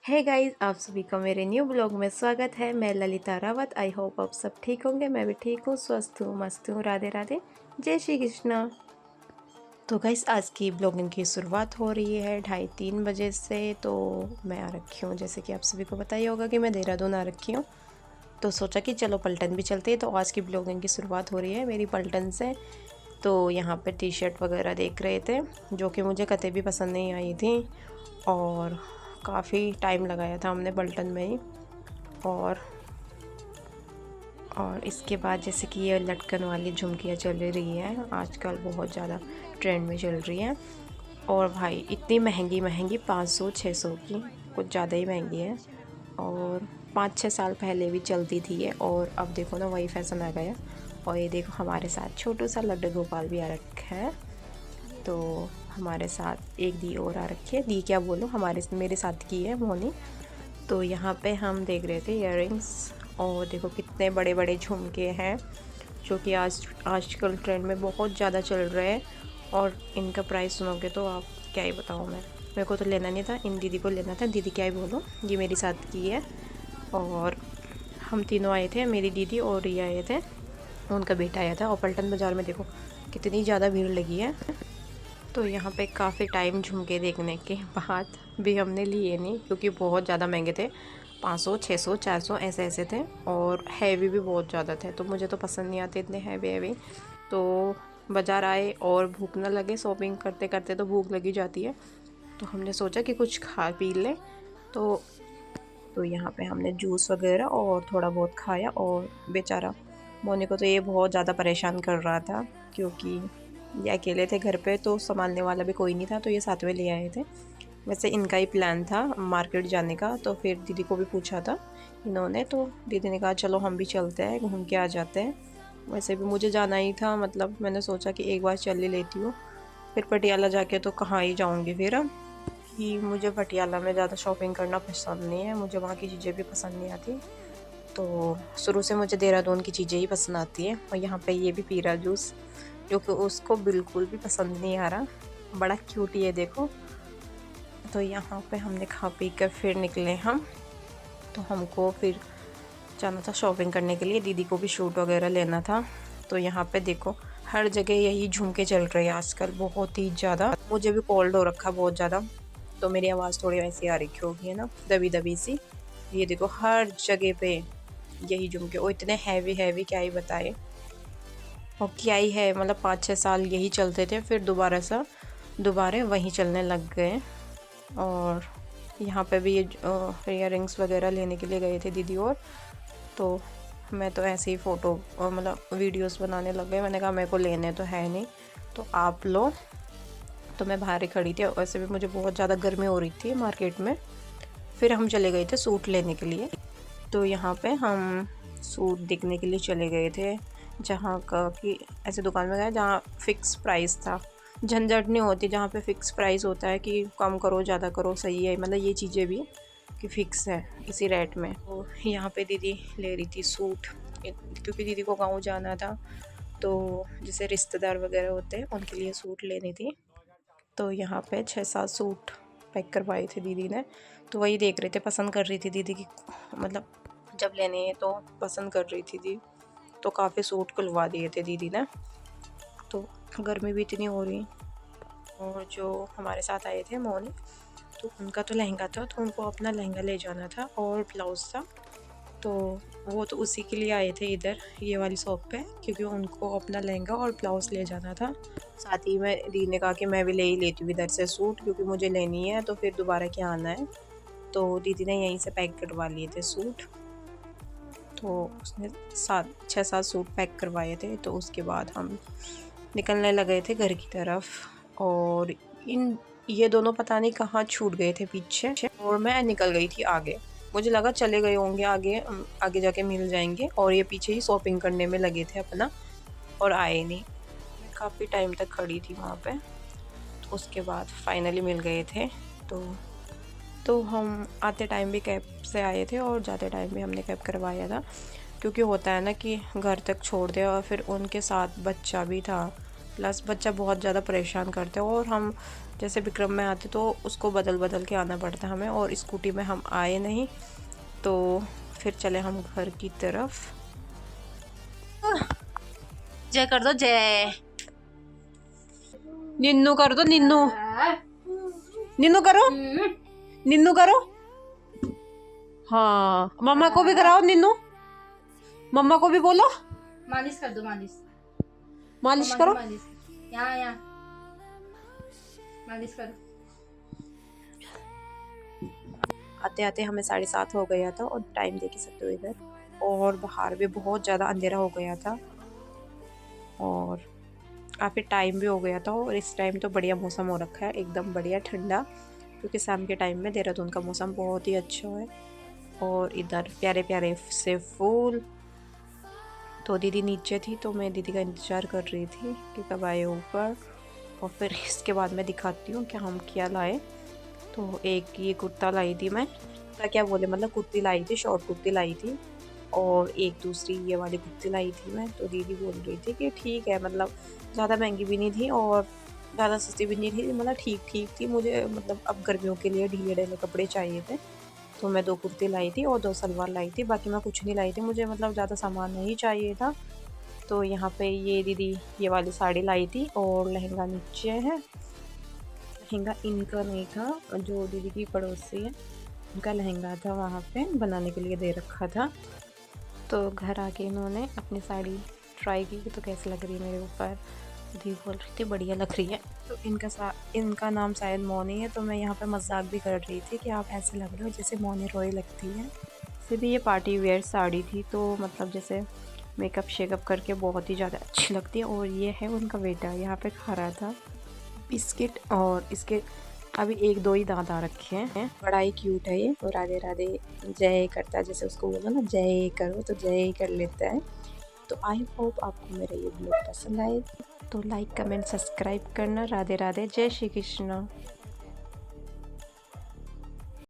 Hey guys, आप सभी को मेरे न्यू ब्लॉग में स्वागत है। मैं ललिता रावत। आई होप आप सब ठीक होंगे। मैं भी ठीक हूँ, स्वस्थ हूँ, मस्त हूँ। राधे राधे, जय श्री कृष्णा। तो गाइस, आज की ब्लॉगिंग की शुरुआत हो रही है 2:30-3 बजे से। तो मैं आ रखी हूँ, जैसे कि आप सभी को पता ही होगा कि मैं देहरादून आ रखी हूँ। तो सोचा कि चलो पलटन भी चलते हैं। तो आज की ब्लॉगिंग की शुरुआत हो रही है मेरी पलटन से। तो यहाँ पे टी शर्ट वगैरह देख रहे थे, जो कि मुझे कतई भी पसंद नहीं आई थी, और काफ़ी टाइम लगाया था हमने पलटन में ही। और इसके बाद जैसे कि ये लटकन वाली झुमकियाँ चल रही हैं, आजकल बहुत ज़्यादा ट्रेंड में चल रही हैं। और भाई इतनी महंगी महंगी 500-600 की, कुछ ज़्यादा ही महंगी है। और 5-6 साल पहले भी चलती थी ये, और अब देखो ना वही फैशन आ गया। और ये देखो हमारे साथ छोटू सा लड्डू गोपाल भी आ रखा है। तो हमारे साथ एक दी और आ रखी है, दी क्या बोलूँ, मेरे साथ की है मोनी। तो यहाँ पे हम देख रहे थे इयररिंग्स, और देखो कितने बड़े बड़े झुमके हैं, जो कि आजकल ट्रेंड में बहुत ज़्यादा चल रहे हैं। और इनका प्राइस सुनोगे तो आप क्या ही बताऊँ मैं। मेरे को तो लेना नहीं था, इन दीदी को लेना था। दीदी क्या ही बोलो, ये मेरी साथ की है। और हम तीनों आए थे, मेरी दीदी और ये आए थे, उनका बेटा आया था। और पलटन बाज़ार में देखो कितनी ज़्यादा भीड़ लगी है। तो यहाँ पे काफ़ी टाइम झुमके देखने के बाद भी हमने लिए नहीं, क्योंकि बहुत ज़्यादा महंगे थे। 500, 600, 400 ऐसे ऐसे थे, और हैवी भी बहुत ज़्यादा थे। तो मुझे तो पसंद नहीं आते इतने हैवी हैवी। तो बाज़ार आए और भूख ना लगे, शॉपिंग करते करते तो भूख लगी जाती है। तो हमने सोचा कि कुछ खा पी लें। तो यहाँ पे हमने जूस वगैरह और थोड़ा बहुत खाया। और बेचारा मोनी को तो ये बहुत ज़्यादा परेशान कर रहा था, क्योंकि ये अकेले थे घर पे, तो संभालने वाला भी कोई नहीं था। तो ये साथ में ले आए थे। वैसे इनका ही प्लान था मार्केट जाने का। तो फिर दीदी को भी पूछा था इन्होंने, तो दीदी ने कहा चलो हम भी चलते हैं, घूम के आ जाते हैं। वैसे भी मुझे जाना ही था, मतलब मैंने सोचा कि एक बार चल ही लेती हूँ। फिर पटियाला जाके तो कहाँ ही जाऊँगी फिर। कि मुझे पटियाला में ज़्यादा शॉपिंग करना पसंद नहीं है, मुझे वहाँ की चीज़ें भी पसंद नहीं आती। तो शुरू से मुझे देहरादून की चीज़ें ही पसंद आती हैं। और यहाँ पे ये भी पी रहा जूस, जो कि उसको बिल्कुल भी पसंद नहीं आ रहा। बड़ा क्यूट ही है देखो। तो यहाँ पे हमने खा पी कर फिर निकले हम। तो हमको फिर जाना था शॉपिंग करने के लिए, दीदी को भी शूट वगैरह लेना था। तो यहाँ पे देखो हर जगह यही झुमके चल रहे हैं आजकल, बहुत ही ज़्यादा। मुझे भी कोल्ड हो रखा बहुत ज़्यादा, तो मेरी आवाज़ थोड़ी वैसी आ रखी होगी, है ना, दबी दबी सी। ये देखो हर जगह पे यही झुमके, और इतने हैवी हैवी, क्या ही बताए। और क्या ही है, मतलब 5-6 साल यही चलते थे, फिर दोबारा वहीं चलने लग गए। और यहाँ पे भी ये इयररिंग्स वगैरह लेने के लिए गए थे दीदी। और तो मैं तो ऐसे ही फ़ोटो मतलब वीडियोस बनाने लग गए। मैंने कहा मेरे को लेने तो है नहीं, तो आप लो। तो मैं बाहर ही खड़ी थी, वैसे भी मुझे बहुत ज़्यादा गर्मी हो रही थी मार्केट में। फिर हम चले गए थे सूट लेने के लिए। तो यहाँ पे हम सूट देखने के लिए चले गए थे, जहाँ का कि ऐसे दुकान में गए जहाँ फ़िक्स प्राइस था। झंझट नहीं होती जहाँ पे फ़िक्स प्राइस होता है कि कम करो ज़्यादा करो, सही है, मतलब ये चीज़ें भी कि फ़िक्स है इसी रेट में। तो यहाँ पे दीदी ले रही थी सूट, क्योंकि दीदी को गाँव जाना था। तो जैसे रिश्तेदार वगैरह होते हैं उनके लिए सूट लेनी थी। तो यहाँ पे 6-7 सूट पैक करवाए थे दीदी ने। तो वही देख रहे थे, पसंद कर रही थी दीदी की, मतलब जब लेने हैं तो पसंद कर रही थी दी। तो काफ़ी सूट खुलवा दिए थे दीदी ने। तो गर्मी भी इतनी हो रही। और जो हमारे साथ आए थे मोनी, तो उनका तो लहंगा था, तो उनको अपना लहंगा ले जाना था और ब्लाउज़ था। तो वो तो उसी के लिए आए थे इधर ये वाली शॉप पे, क्योंकि उनको अपना लहंगा और ब्लाउज़ ले जाना था। साथ ही में दी ने कहा कि मैं भी ले ही लेती हूँ इधर से सूट, क्योंकि मुझे लेनी है, तो फिर दोबारा क्या आना है। तो दीदी ने यहीं से पैक करवा लिए थे सूट। तो उसने 6-7 सूट पैक करवाए थे। तो उसके बाद हम निकलने लगे थे घर की तरफ। और ये दोनों पता नहीं कहाँ छूट गए थे पीछे, और मैं निकल गई थी आगे। मुझे लगा चले गए होंगे आगे, आगे जाके मिल जाएंगे, और ये पीछे ही शॉपिंग करने में लगे थे अपना, और आए नहीं। मैं काफ़ी टाइम तक खड़ी थी वहाँ पे। तो उसके बाद फाइनली मिल गए थे। तो हम आते टाइम भी कैब से आए थे, और जाते टाइम भी हमने कैब करवाया था, क्योंकि होता है ना कि घर तक छोड़ दे, और फिर उनके साथ बच्चा भी था, प्लस बच्चा बहुत ज़्यादा परेशान करते हैं। और हम जैसे विक्रम में आते तो उसको बदल बदल के आना पड़ता हमें, और स्कूटी में हम आए नहीं तो फिर चले हम घर की तरफ। जय कर दो, जय। निन्नू कर दो, निन्नू। निन्नू करो, निन्नू करो। हाँ, मम्मा को भी कराओ निन्नू, मम्मा को भी बोलो। मालिश कर दो, मालिश मालिश करो। मालिश यहाँ यहाँ मालिश करो। आते आते हमें 7:30 हो गया था, और टाइम देख सकते हो इधर, और बाहर भी बहुत ज़्यादा अंधेरा हो गया था और काफ़ी टाइम भी हो गया था। और इस टाइम तो बढ़िया मौसम हो रखा है, एकदम बढ़िया ठंडा, क्योंकि शाम के टाइम में देहरादून का मौसम बहुत ही अच्छा है। और इधर प्यारे प्यारे से फूल। तो दीदी नीचे थी तो मैं दीदी का इंतज़ार कर रही थी कि कब आए ऊपर, और फिर इसके बाद मैं दिखाती हूँ कि हम क्या लाए। तो एक ये कुर्ता लाई थी मैं, क्या बोले मतलब कुर्ती लाई थी, शॉर्ट कुर्ती लाई थी, और एक दूसरी ये वाली कुर्ती लाई थी मैं। तो दीदी बोल रही थी कि ठीक है, मतलब ज़्यादा महंगी भी नहीं थी और ज़्यादा सस्ती भी नहीं थी, मतलब ठीक ठीक थी। मुझे मतलब अब गर्मियों के लिए ढीले ढीले कपड़े चाहिए थे, तो मैं 2 कुर्ती लाई थी और 2 सलवार लाई थी, बाकी मैं कुछ नहीं लाई थी, मुझे मतलब ज़्यादा सामान नहीं चाहिए था। तो यहाँ पे ये दीदी ये वाली साड़ी लाई थी, और लहंगा नीचे है। लहंगा इनका नहीं था, जो दीदी की पड़ोसी है उनका लहंगा था, वहाँ पे बनाने के लिए दे रखा था। तो घर आके इन्होंने अपनी साड़ी ट्राई की तो कैसी लग रही है मेरे ऊपर। दीदी बोल रही थी बढ़िया लग रही है। तो इनका नाम शायद मोनी है, तो मैं यहाँ पे मजाक भी कर रही थी कि आप ऐसे लग रहे हो जैसे मोनी रॉय लगती है। फिर भी ये पार्टी वेयर साड़ी थी, तो मतलब जैसे मेकअप शेकअप करके बहुत ही ज़्यादा अच्छी लगती है। और ये है उनका बेटा, यहाँ पे खा रहा था बिस्किट, और इसके अभी 1-2 ही दांत आ रखे हैं। बड़ा ही क्यूट है ये। तो राधे राधे जय करता है, जैसे उसको बोलो ना जय करो तो जय कर लेता है। तो आई होप आपको मेरा ये ब्लॉग पसंद आए, तो लाइक कमेंट सब्सक्राइब करना। राधे राधे, जय श्री कृष्ण।